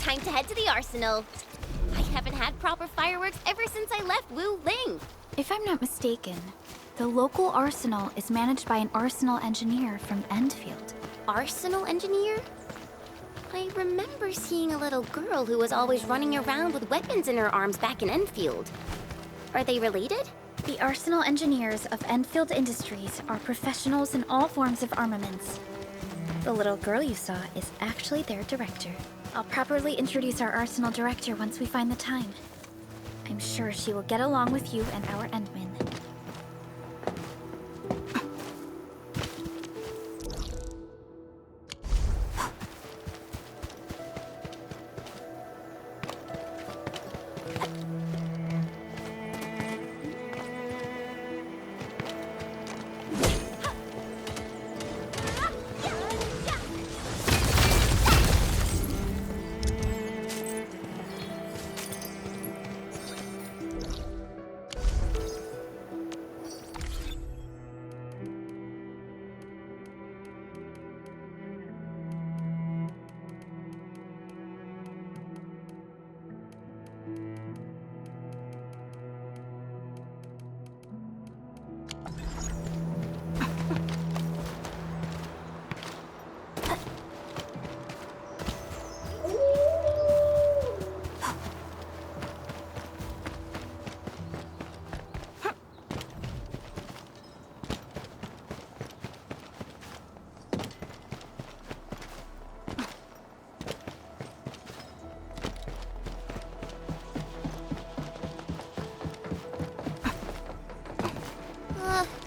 Time to head to the arsenal. I haven't had proper fireworks ever since I left Wu Ling. If I'm not mistaken, the local arsenal is managed by an arsenal engineer from Endfield. Arsenal engineer? I remember seeing a little girl who was always running around with weapons in her arms back in Endfield. Are they related? The arsenal engineers of Endfield Industries are professionals in all forms of armaments. The little girl you saw is actually their director. I'll properly introduce our arsenal director once we find the time. I'm sure she will get along with you and our Endmen.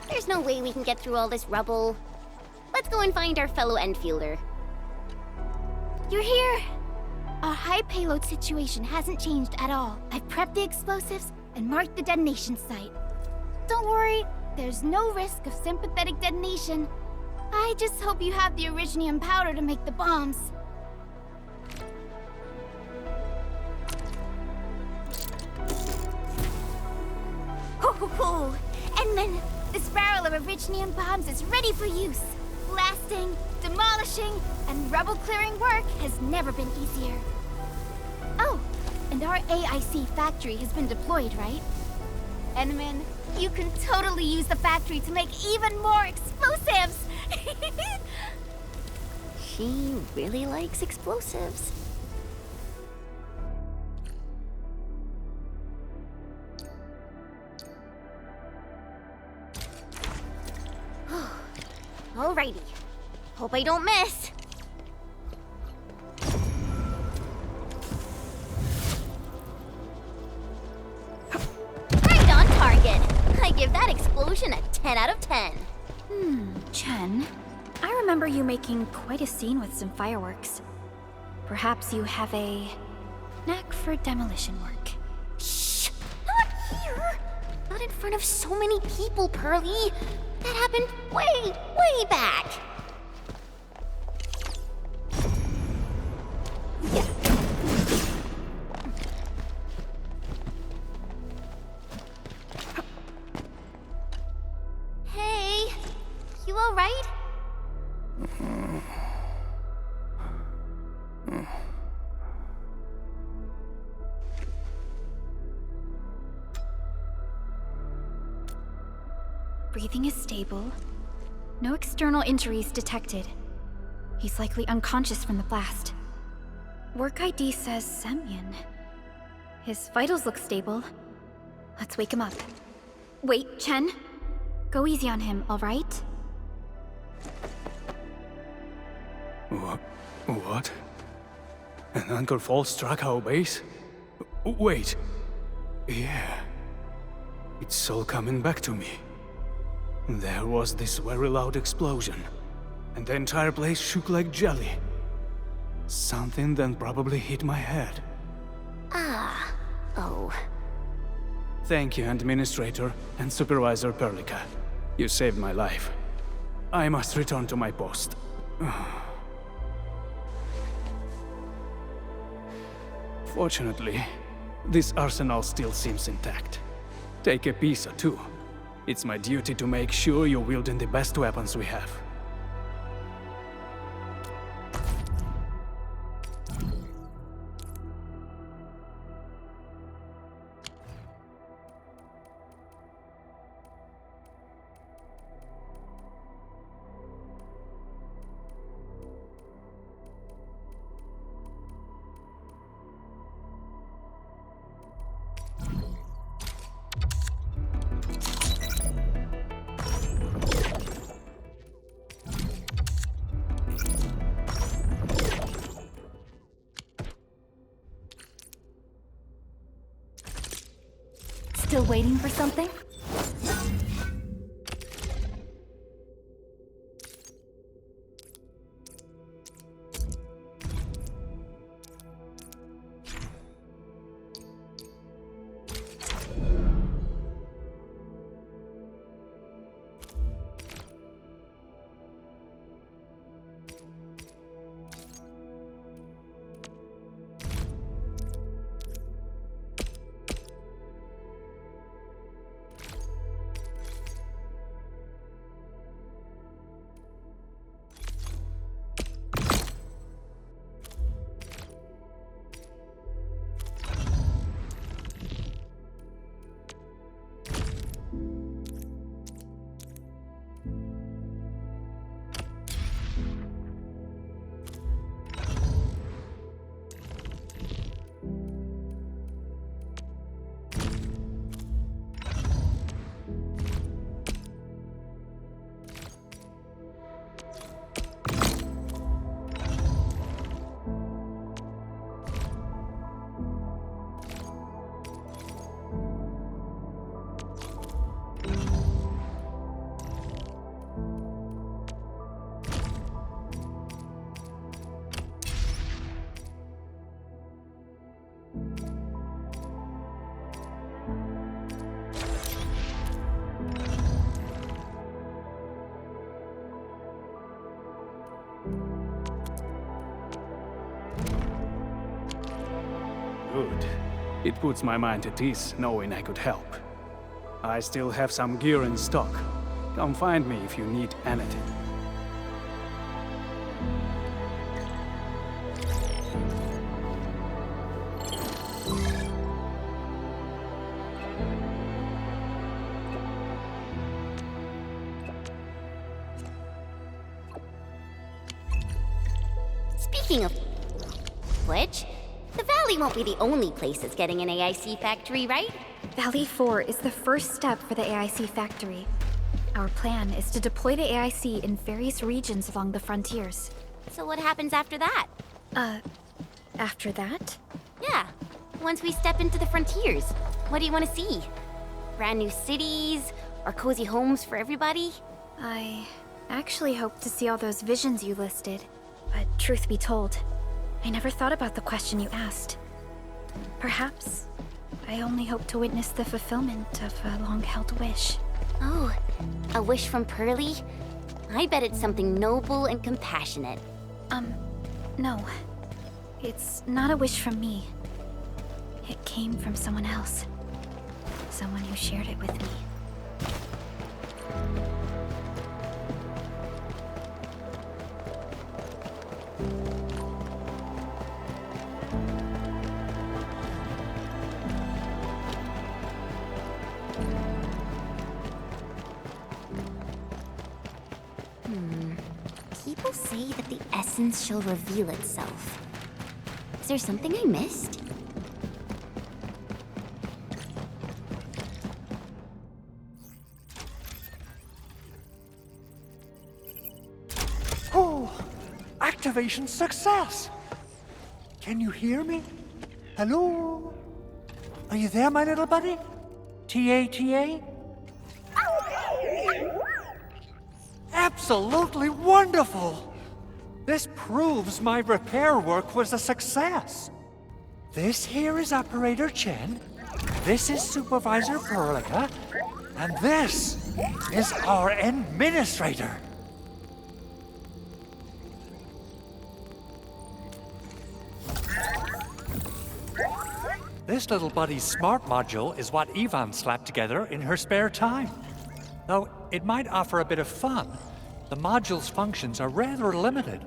There's no way we can get through all this rubble. Let's go and find our fellow Enfielder. You're here! Our high payload situation hasn't changed at all. I've prepped the explosives and marked the detonation site. Don't worry, there's no risk of sympathetic detonation. I just hope you have the originium powder to make the bombs. Ho ho ho! Endman, this barrel of originium bombs is ready for use. Blasting, demolishing, and rubble-clearing work has never been easier. Oh, and our AIC factory has been deployed, right? Endman, you can totally use the factory to make even more explosives! She really likes explosives. Alrighty. Hope I don't miss. Right on target. I give that explosion a 10 out of 10. Chen, I remember you making quite a scene with some fireworks. Perhaps you have a knack for demolition work. Shh! Not here! Not in front of so many people, Pearly. That happened way back. Yeah. Hey, you all right? Breathing is stable. No external injuries detected. He's likely unconscious from the blast. Work ID says Semyon. His vitals look stable. Let's wake him up. Wait, Chen. Go easy on him, all right? What? An anchor fall struck our base? Wait. Yeah. It's all coming back to me. There was this very loud explosion. and the entire place shook like jelly. Something then probably hit my head. Ah. Oh. Thank you, Administrator and Supervisor Perlica. You saved my life. I must return to my post. Fortunately, this arsenal still seems intact. Take a piece or two. It's my duty to make sure you're wielding the best weapons we have. Still waiting for something? Good. It puts my mind at ease knowing I could help. I still have some gear in stock. Come find me if you need anything. Speaking of which, the Valley won't be the only place that's getting an AIC factory, right? Valley 4 is the first step for the AIC factory. Our plan is to deploy the AIC in various regions along the frontiers. So what happens after that? After that? Yeah, once we step into the frontiers, what do you want to see? Brand new cities, or cozy homes for everybody? I actually hoped to see all those visions you listed. But truth be told, I never thought about the question you asked. Perhaps I only hope to witness the fulfillment of a long-held wish. Oh, a wish from Pearly? I bet it's something noble and compassionate. No. It's not a wish from me. It came from someone else. Someone who shared it with me. People say that the essence shall reveal itself. Is there something I missed? Oh, activation success! Can you hear me? Hello? Are you there, my little buddy? TA? absolutely wonderful! This proves my repair work was a success. This here is Operator Chen, this is Supervisor Perlica, and this is our Administrator. This little buddy's smart module is what Yvonne slapped together in her spare time. Though it might offer a bit of fun, the module's functions are rather limited.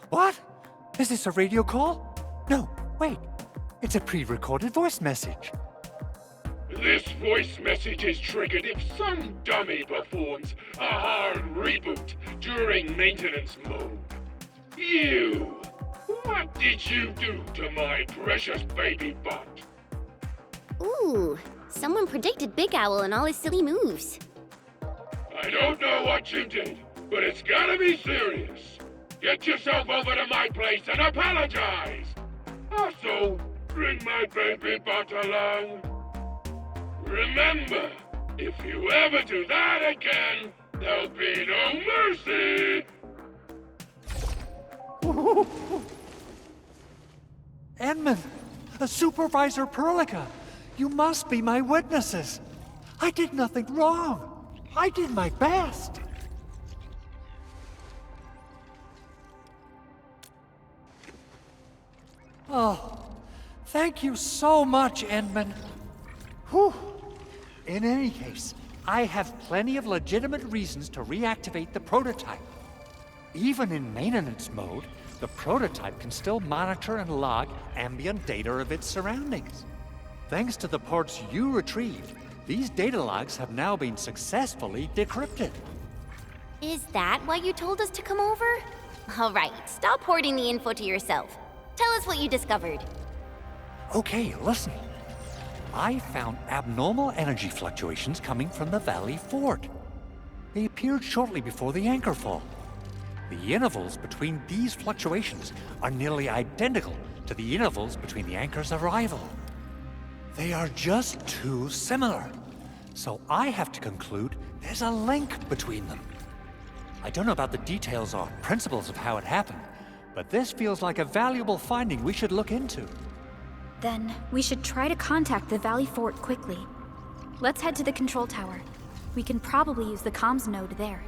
What? Is this a radio call? No, wait. It's a pre-recorded voice message. This voice message is triggered if some dummy performs a hard reboot during maintenance mode. You! What did you do to my precious baby butt? Ooh, someone predicted Big Owl and all his silly moves. I don't know what you did, but it's gotta be serious. Get yourself over to my place and apologize! Also, bring my baby butt along. Remember, if you ever do that again, there'll be no mercy! Edmund, Supervisor Perlica, you must be my witnesses. I did nothing wrong. I did my best. Oh, thank you so much, Edmund. Whew. In any case, I have plenty of legitimate reasons to reactivate the prototype. Even in maintenance mode, the prototype can still monitor and log ambient data of its surroundings. Thanks to the ports you retrieved, these data logs have now been successfully decrypted. Is that why you told us to come over? All right, stop hoarding the info to yourself. Tell us what you discovered. Okay, listen. I found abnormal energy fluctuations coming from the Valley Fort. They appeared shortly before the anchor fall. The intervals between these fluctuations are nearly identical to the intervals between the anchor's arrival. They are just too similar. So I have to conclude there's a link between them. I don't know about the details or principles of how it happened, but this feels like a valuable finding we should look into. Then, we should try to contact the Valley Fort quickly. Let's head to the control tower. We can probably use the comms node there.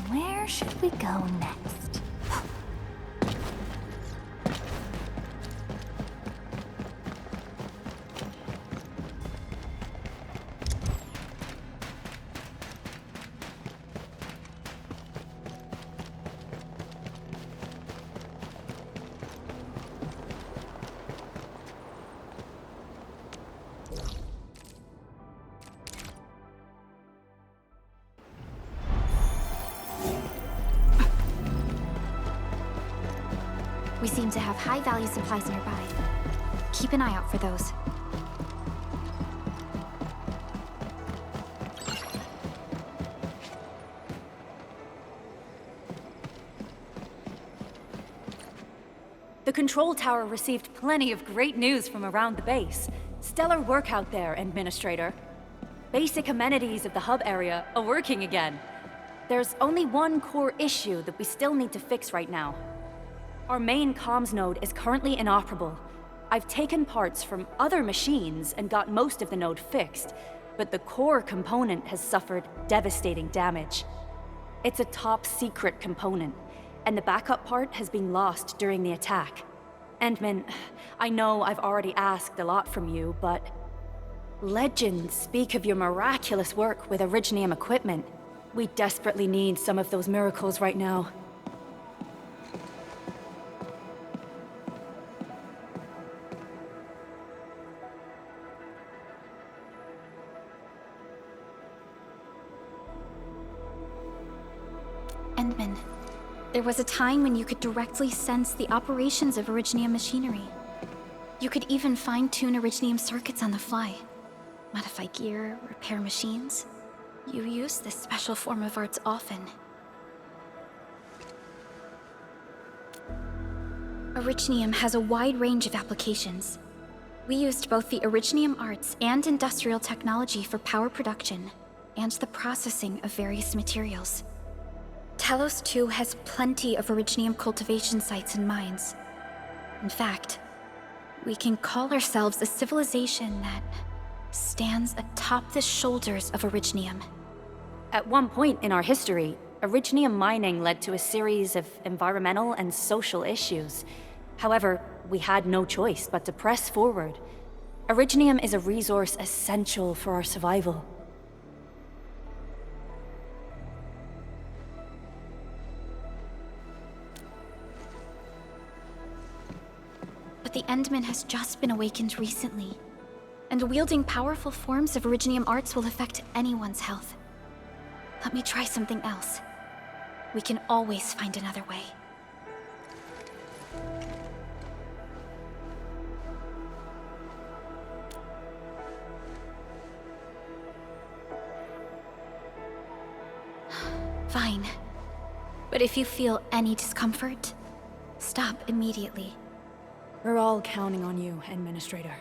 Where should we go next? We seem to have high-value supplies nearby. Keep an eye out for those. The control tower received plenty of great news from around the base. Stellar work out there, Administrator. Basic amenities of the hub area are working again. There's only one core issue that we still need to fix right now. Our main comms node is currently inoperable. I've taken parts from other machines and got most of the node fixed, but the core component has suffered devastating damage. It's a top-secret component, and the backup part has been lost during the attack. Endman, I know I've already asked a lot from you, but legends speak of your miraculous work with Originium equipment. We desperately need some of those miracles right now. Endman, there was a time when you could directly sense the operations of Originium machinery. You could even fine-tune Originium circuits on the fly. Modify gear, repair machines. You use this special form of arts often. Originium has a wide range of applications. We used both the Originium arts and industrial technology for power production, and the processing of various materials. Talos 2 has plenty of Originium cultivation sites and mines. In fact, we can call ourselves a civilization that stands atop the shoulders of Originium. At one point in our history, Originium mining led to a series of environmental and social issues. However, we had no choice but to press forward. Originium is a resource essential for our survival. But the Endman has just been awakened recently, and wielding powerful forms of Originium arts will affect anyone's health. Let me try something else. We can always find another way. Fine. But if you feel any discomfort, stop immediately. We're all counting on you, Administrator.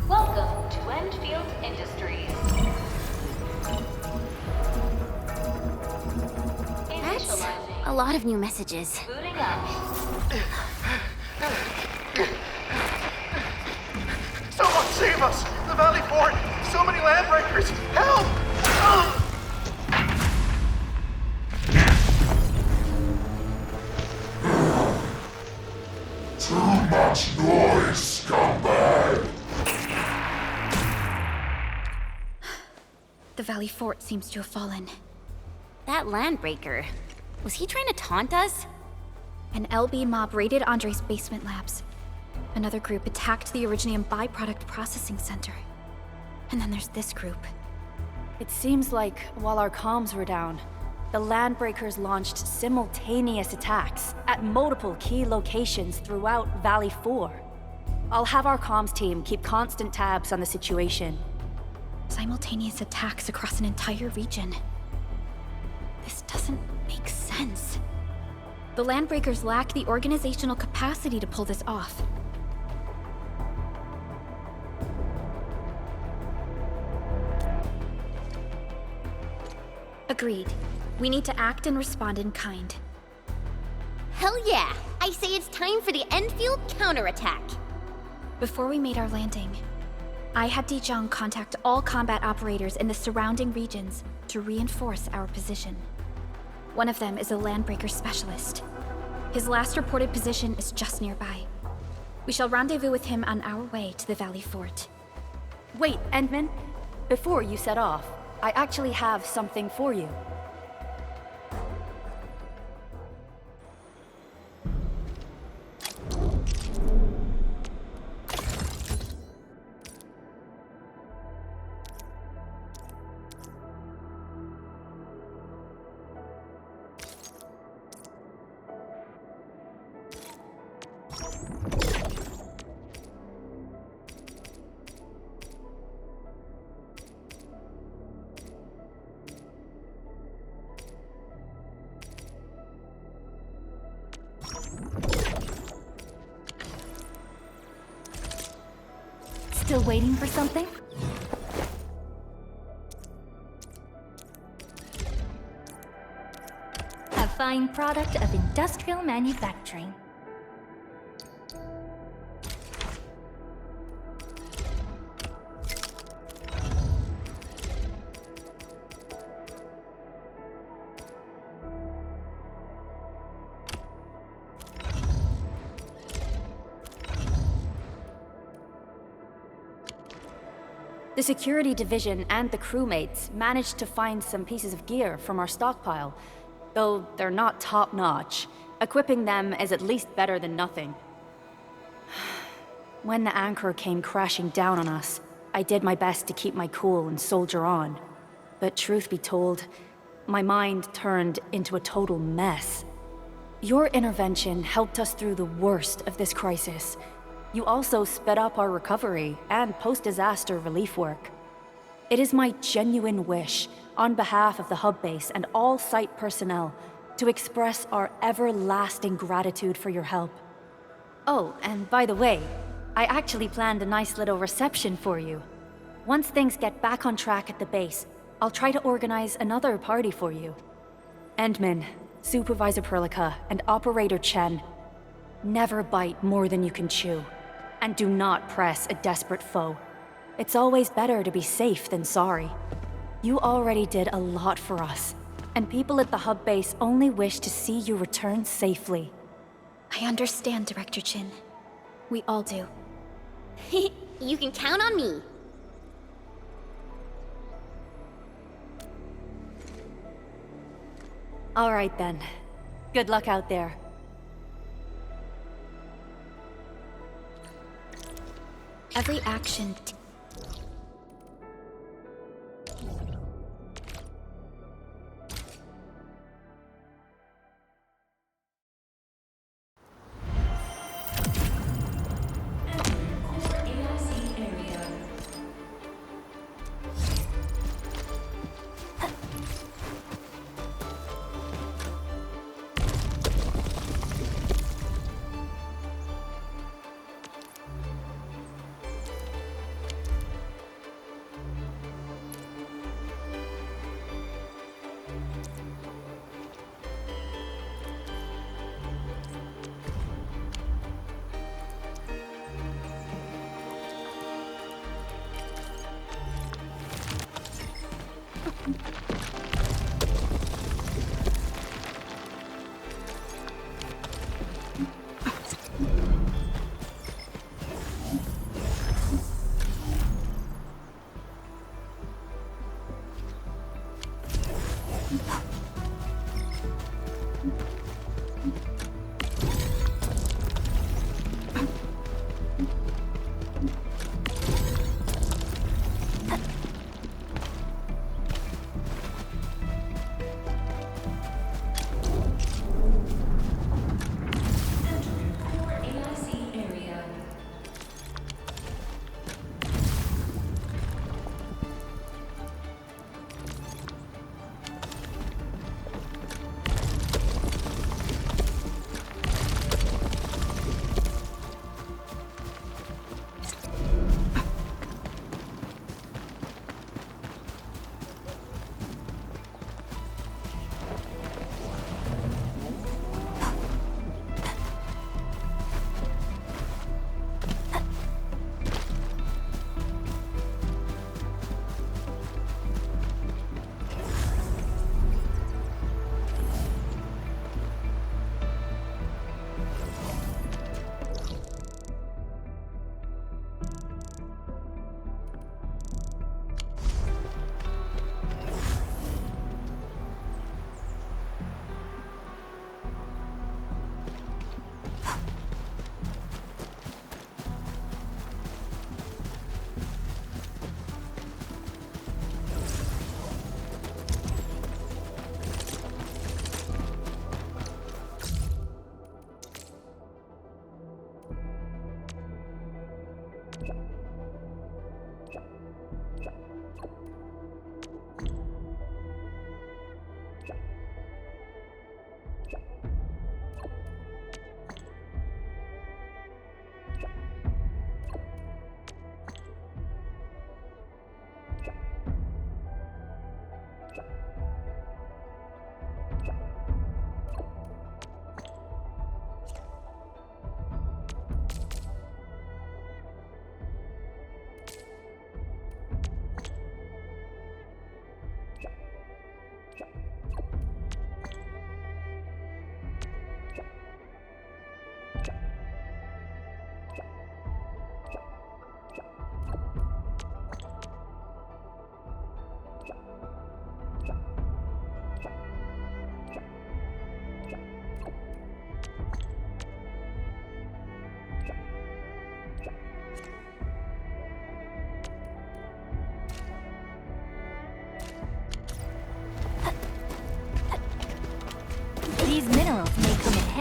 Welcome to Endfield Industries. That's a lot of new messages. Booting up. Someone save us! The Valley Fort! So many landbreakers! Help! Too much noise, scumbag! The Valley Fort seems to have fallen. That landbreaker, was he trying to taunt us? An LB mob raided Andre's basement labs. Another group attacked the Originium byproduct processing center. And then there's this group. It seems like while our comms were down, the Landbreakers launched simultaneous attacks at multiple key locations throughout Valley 4. I'll have our comms team keep constant tabs on the situation. Simultaneous attacks across an entire region. This doesn't make sense. The Landbreakers lack the organizational capacity to pull this off. Agreed. We need to act and respond in kind. Hell yeah! I say it's time for the Endfield counterattack. Before we made our landing, I had Dijong contact all combat operators in the surrounding regions to reinforce our position. One of them is a Landbreaker specialist. His last reported position is just nearby. We shall rendezvous with him on our way to the Valley Fort. Wait, Endman. Before you set off, I actually have something for you. Still waiting for something? A fine product of industrial manufacturing. The security division and the crewmates managed to find some pieces of gear from our stockpile, though they're not top-notch. Equipping them is at least better than nothing. When the anchor came crashing down on us, I did my best to keep my cool and soldier on. But truth be told, my mind turned into a total mess. Your intervention helped us through the worst of this crisis. You also sped up our recovery and post-disaster relief work. It is my genuine wish, on behalf of the hub base and all site personnel, to express our everlasting gratitude for your help. Oh, and by the way, I actually planned a nice little reception for you. Once things get back on track at the base, I'll try to organize another party for you. Endman, Supervisor Perlica, and Operator Chen, never bite more than you can chew. And do not press a desperate foe. It's always better to be safe than sorry. You already did a lot for us, and people at the hub base only wish to see you return safely. I understand, Director Chin. We all do. You can count on me. All right then. Good luck out there. Every action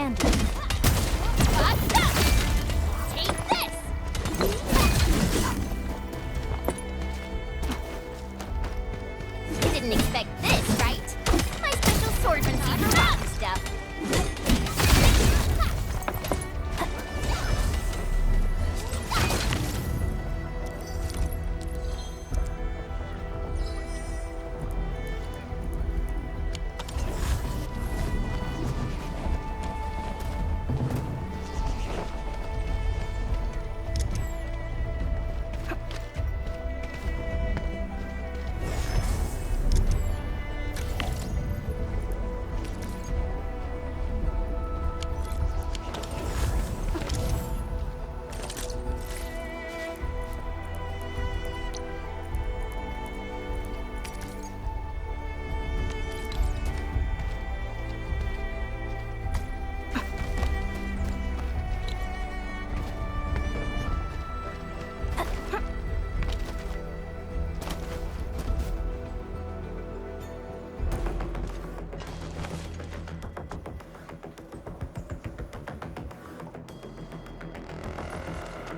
handy. Take this! You didn't expect this, right? My special swordsmancy for rock stuff.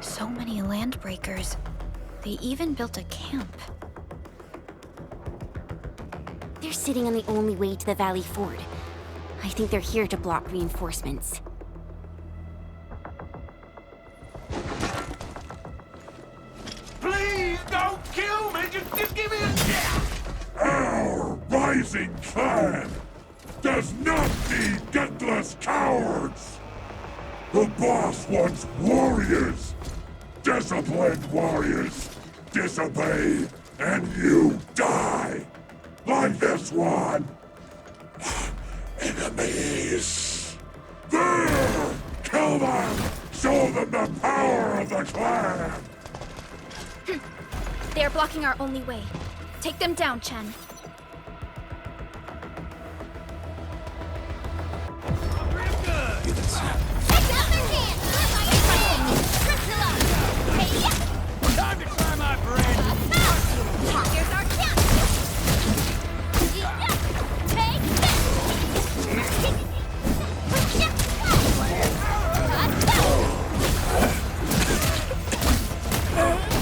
So many landbreakers. They even built a camp. They're sitting on the only way to the Valley Ford. I think they're here to block reinforcements. Please don't kill me! Just give me a chance! Our rising clan does not need gutless cowards! The boss wants warriors! Disciplined warriors! Disobey, and you die! Like this one! Enemies! There! Kill them! Show them the power of the clan! They are blocking our only way. Take them down, Chen. Time to try my bread! Here's our chance! Take this!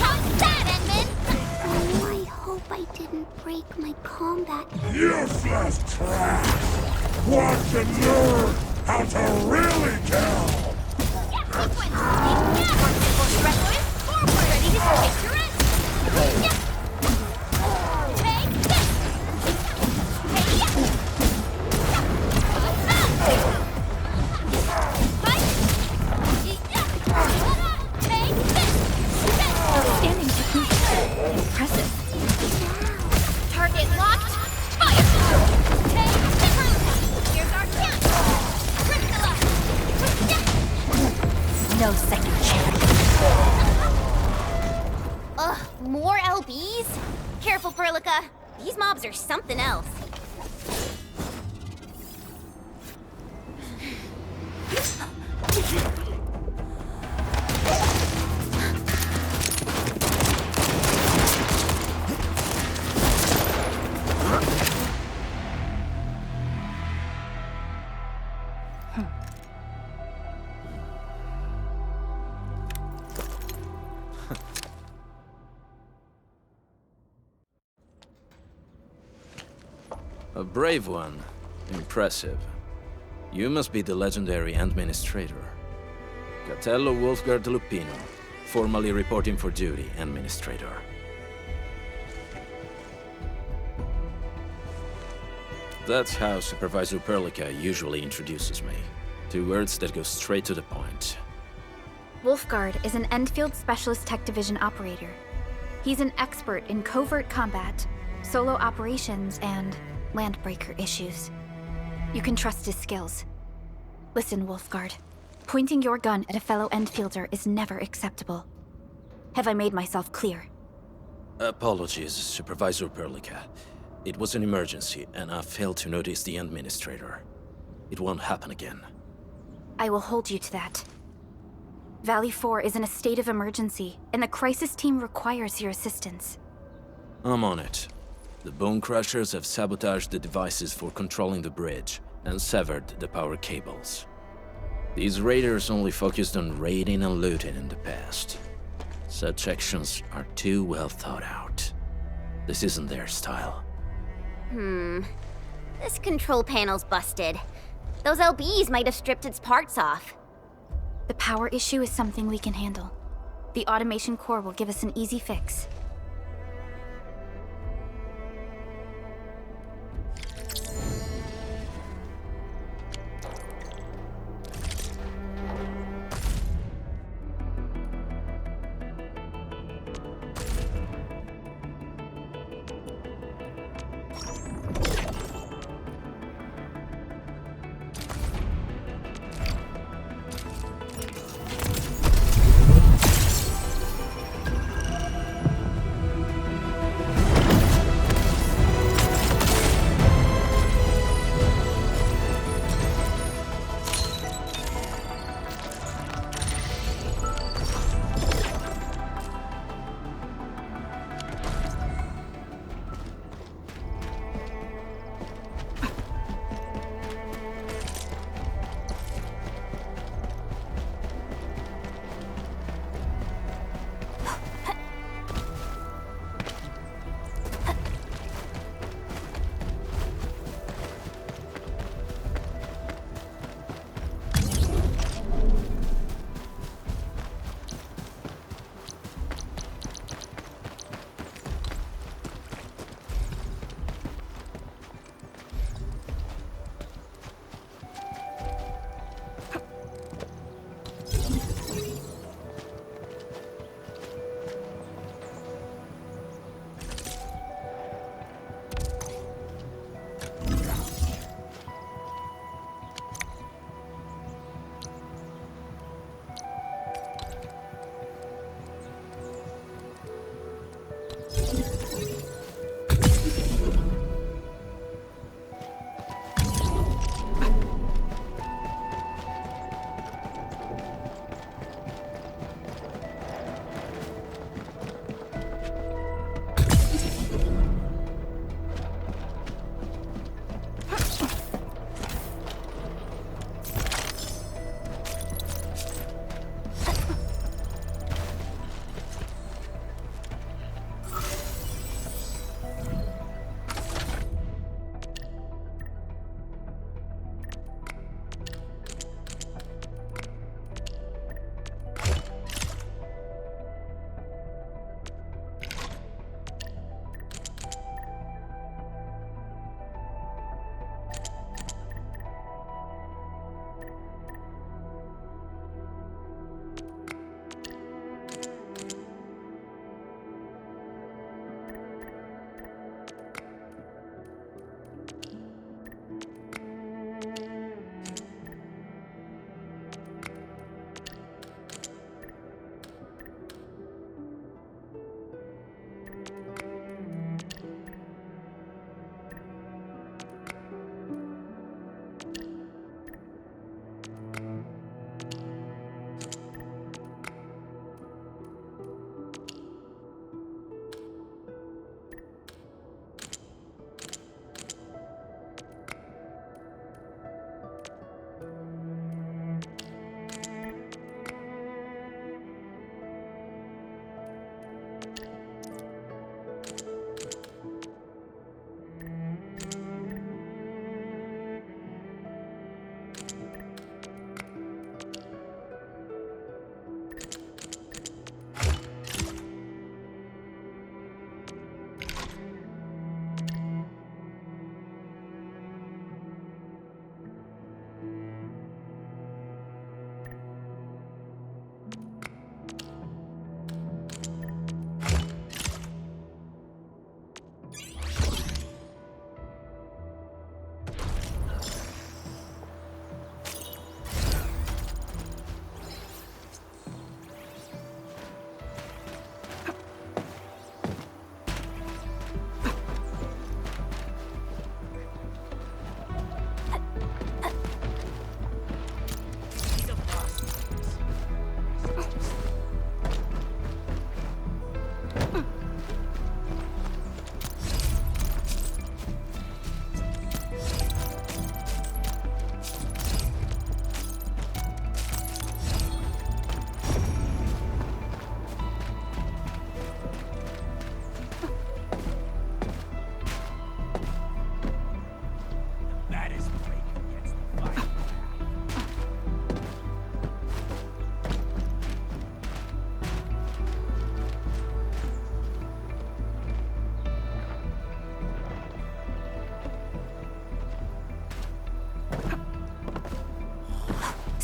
How's that, Edmund? Oh, I hope I didn't break my combat. Useless trash! Watch and learn how to really kill! Ready to take your end! Take this! Standing technique. Impressive. Target locked! Fire! Take this! Here's our chance! No second chance. Ugh, more LBs? Careful, Perlica. These mobs are something else. A brave one. Impressive. You must be the legendary Administrator. Catello Wolfgard Lupino, formally reporting for duty, Administrator. That's how Supervisor Perlica usually introduces me. 2 words that go straight to the point. Wolfgard is an Endfield Specialist Tech Division operator. He's an expert in covert combat, solo operations, and landbreaker issues. You can trust his skills. Listen, Wolfgard. Pointing your gun at a fellow Endfielder is never acceptable. Have I made myself clear? Apologies, Supervisor Perlica. It was an emergency, and I failed to notice the Administrator. It won't happen again. I will hold you to that. Valley 4 is in a state of emergency, and the crisis team requires your assistance. I'm on it. The Bone Crushers have sabotaged the devices for controlling the bridge, and severed the power cables. These raiders only focused on raiding and looting in the past. Such actions are too well thought out. This isn't their style. This control panel's busted. Those LBs might have stripped its parts off. The power issue is something we can handle. The automation core will give us an easy fix.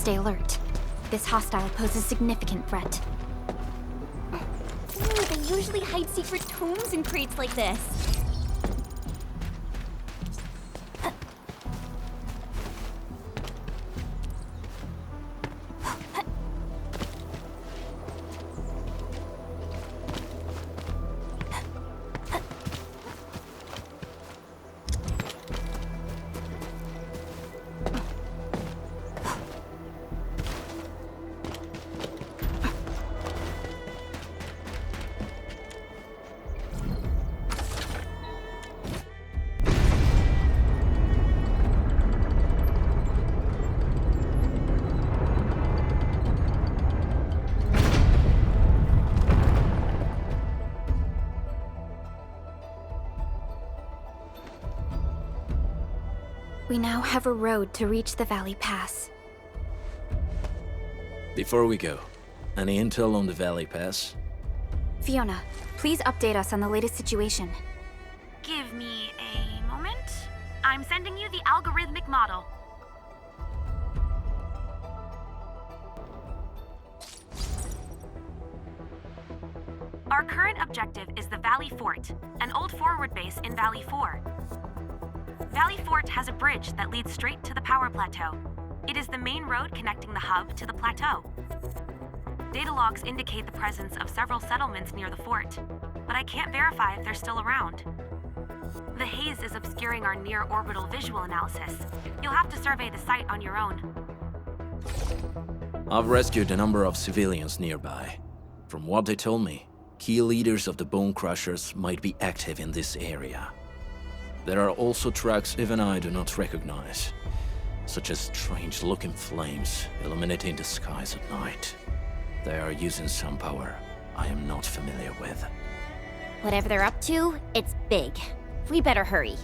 Stay alert. This hostile poses significant threat. Ooh, they usually hide secret tomes in crates like this. We now have a road to reach the Valley Pass. Before we go, any intel on the Valley Pass? Fiona, please update us on the latest situation. Give me a moment. I'm sending you the algorithmic model. Our current objective is the Valley Fort, an old forward base in Valley 4. Valley Fort has a bridge that leads straight to the power plateau. It is the main road connecting the hub to the plateau. Data logs indicate the presence of several settlements near the fort, but I can't verify if they're still around. The haze is obscuring our near-orbital visual analysis. You'll have to survey the site on your own. I've rescued a number of civilians nearby. From what they told me, key leaders of the Bone Crushers might be active in this area. There are also tracks even I do not recognize, such as strange-looking flames illuminating the skies at night. They are using some power I am not familiar with. Whatever they're up to, it's big. We better hurry.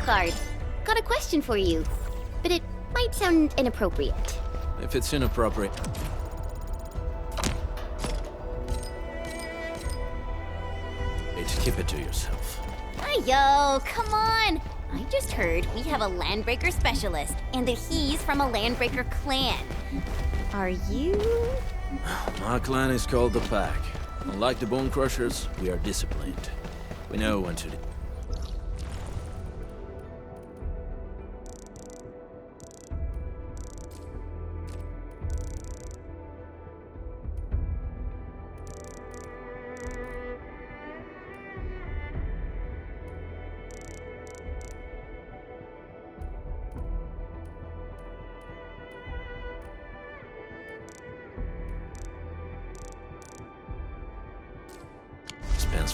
Card. Got a question for you, but it might sound inappropriate. If it's inappropriate... keep it to yourself. Yo, come on! I just heard we have a Landbreaker specialist, and that he's from a Landbreaker clan. Are you? My clan is called the Pack. Unlike the Bone Crushers, we are disciplined. We know when to...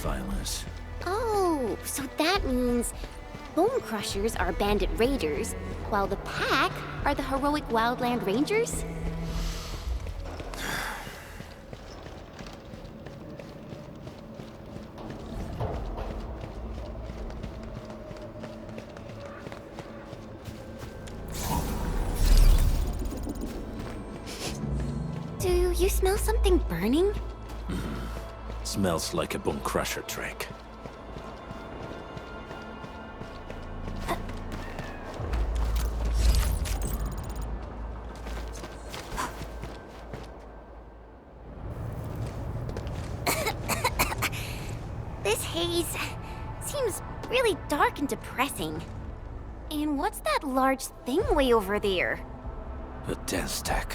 violence. Oh, so that means Bone Crushers are bandit raiders, while the Pack are the heroic Wildland Rangers? Do you smell something burning? Smells like a Bone Crusher trick. This haze seems really dark and depressing. And what's that large thing way over there? A dense tech.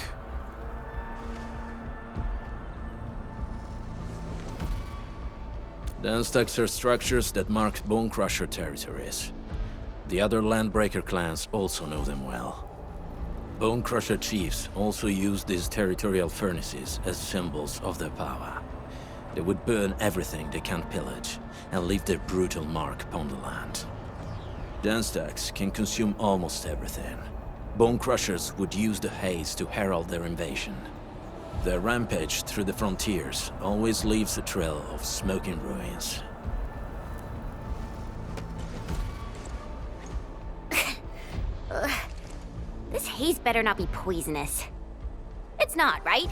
Dense techs are structures that mark Bone Crusher territories. The other Landbreaker clans also know them well. Bone Crusher chiefs also used these territorial furnaces as symbols of their power. They would burn everything they can't pillage, and leave their brutal mark upon the land. Dance stacks can consume almost everything. Bone Crushers would use the haze to herald their invasion. Their rampage through the frontiers always leaves a trail of smoking ruins. This haze better not be poisonous. It's not, right?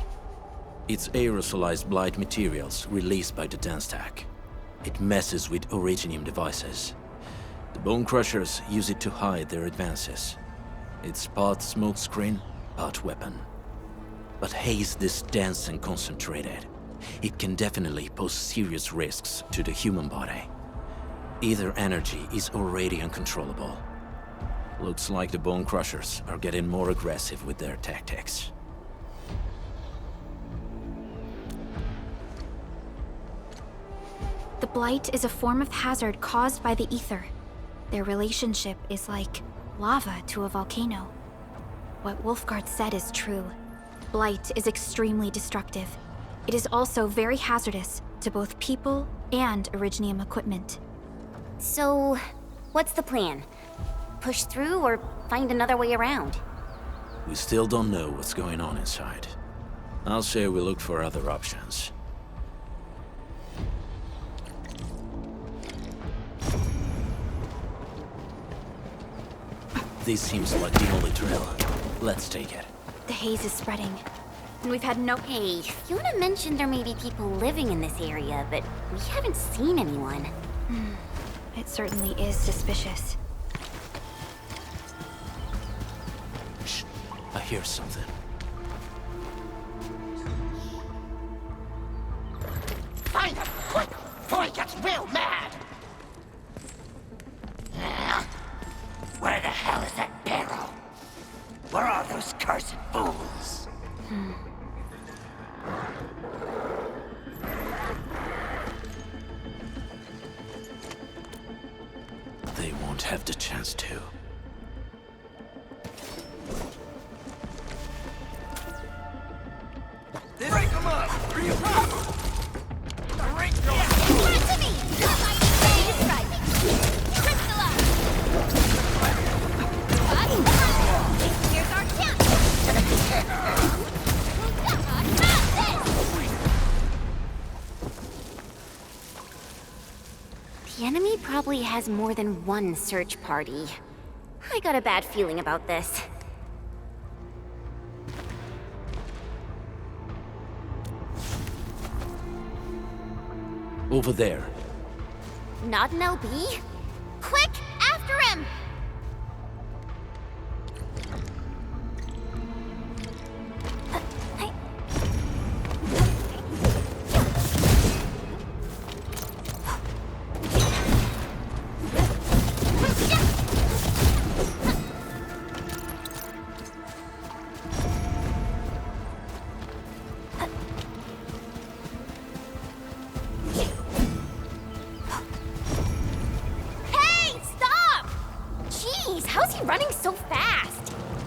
It's aerosolized blight materials released by the dance stack. It messes with Originium devices. The Bone Crushers use it to hide their advances. It's part smokescreen, part weapon. But haze this dense and concentrated. It can definitely pose serious risks to the human body. Either energy is already uncontrollable. Looks like the Bone Crushers are getting more aggressive with their tactics. The blight is a form of hazard caused by the ether. Their relationship is like lava to a volcano. What Wolfguard said is true. Blight is extremely destructive. It is also very hazardous to both people and Originium equipment. So, what's the plan? Push through or find another way around? We still don't know what's going on inside. I'll say we look for other options. This seems like the only trail. Let's take it. The haze is spreading, and we've had no... Hey, Fiona mentioned there may be people living in this area, but we haven't seen anyone. It certainly is suspicious. Shh, I hear something. Find him, quick, before he gets real mad! Where the hell is that barrel? Where are those cursed fools? They won't have the chance to. Break them up! The enemy probably has more than one search party. I got a bad feeling about this. Over there. Not an LB? Quick, after him!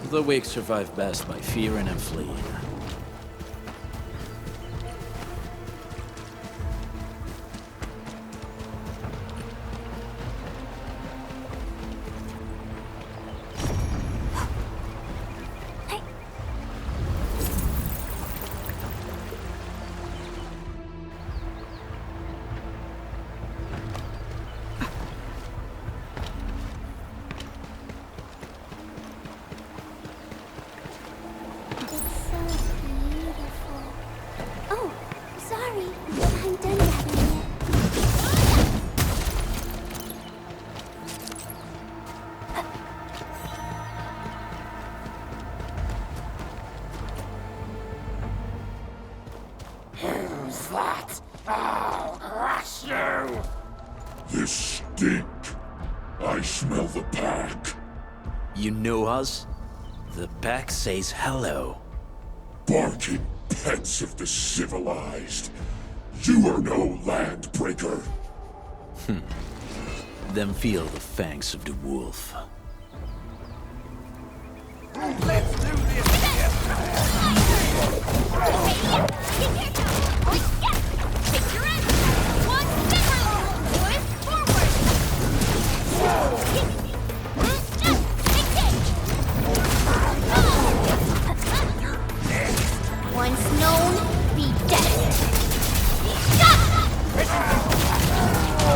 The weak survive best by fearing and fleeing. This stink. I smell the pack. You know us? The pack says hello. Barking pets of the civilized. You are no landbreaker. Then feel the fangs of the wolf. Let's do this! known, be dead. Stop!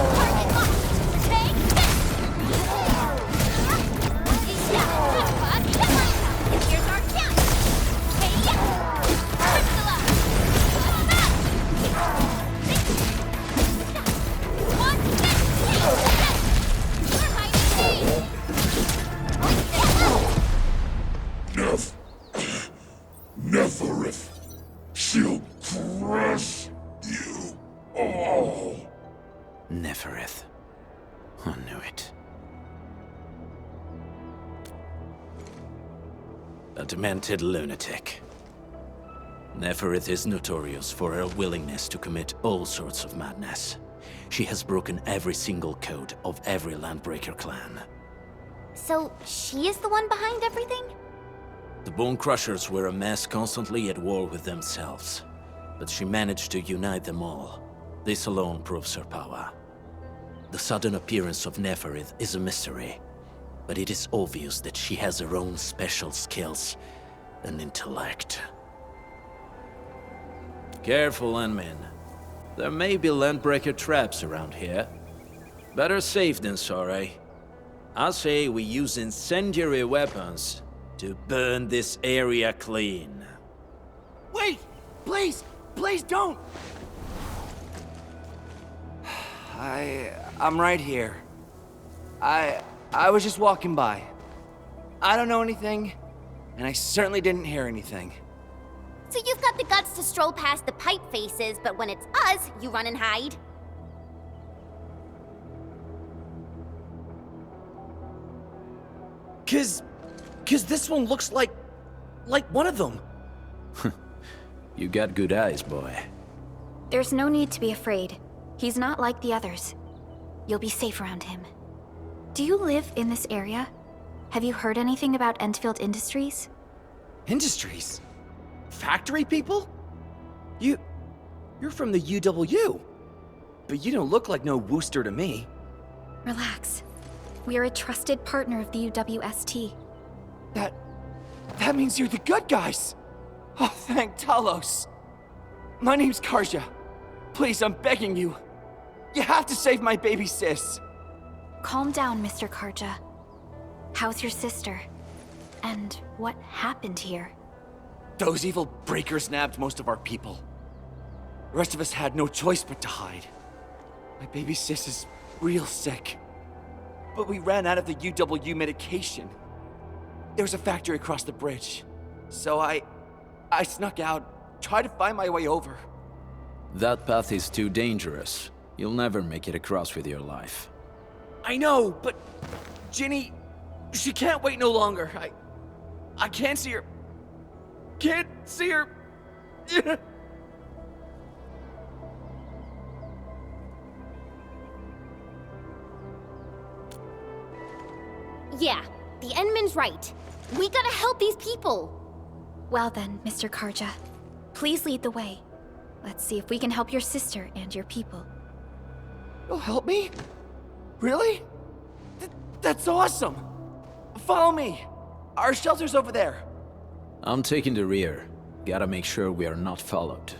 Target locked. Take this! Here's our chance! Hey, yeah! Crystalla! One, you're hiding Neferith, she'll crush you all. Neferith. I knew it. A demented lunatic. Neferith is notorious for her willingness to commit all sorts of madness. She has broken every single code of every Landbreaker clan. So, she is the one behind everything? The Bone Crushers were a mess constantly at war with themselves. But she managed to unite them all. This alone proves her power. The sudden appearance of Neferith is a mystery. But it is obvious that she has her own special skills and intellect. Careful, Landmin. There may be Landbreaker traps around here. Better safe than sorry. I say we use incendiary weapons to burn this area clean. Wait! Please! Please don't! I'm right here. I was just walking by. I don't know anything, and I certainly didn't hear anything. So you've got the guts to stroll past the pipe faces, but when it's us, you run and hide? Cause this one looks like one of them. You got good eyes, boy. There's no need to be afraid. He's not like the others. You'll be safe around him. Do you live in this area? Have you heard anything about Endfield Industries? Industries? Factory people? You're from the UW. But you don't look like no Wooster to me. Relax. We are a trusted partner of the UWST. That means you're the good guys! Oh, thank Talos! My name's Karja. Please, I'm begging you. You have to save my baby sis. Calm down, Mr. Karja. How's your sister? And what happened here? Those evil breakers nabbed most of our people. The rest of us had no choice but to hide. My baby sis is real sick. But we ran out of the UW medication. There's a factory across the bridge. So I snuck out, tried to find my way over. That path is too dangerous. You'll never make it across with your life. I know, but Ginny, she can't wait no longer. I can't see her. Can't see her. Yeah, the Endman's right. We gotta help these people. Well then, Mr. Karja, please lead the way. Let's see if we can help your sister and your people. You'll help me? Really? That's awesome! Follow me! Our shelter's over there. I'm taking the rear. Gotta make sure we are not followed.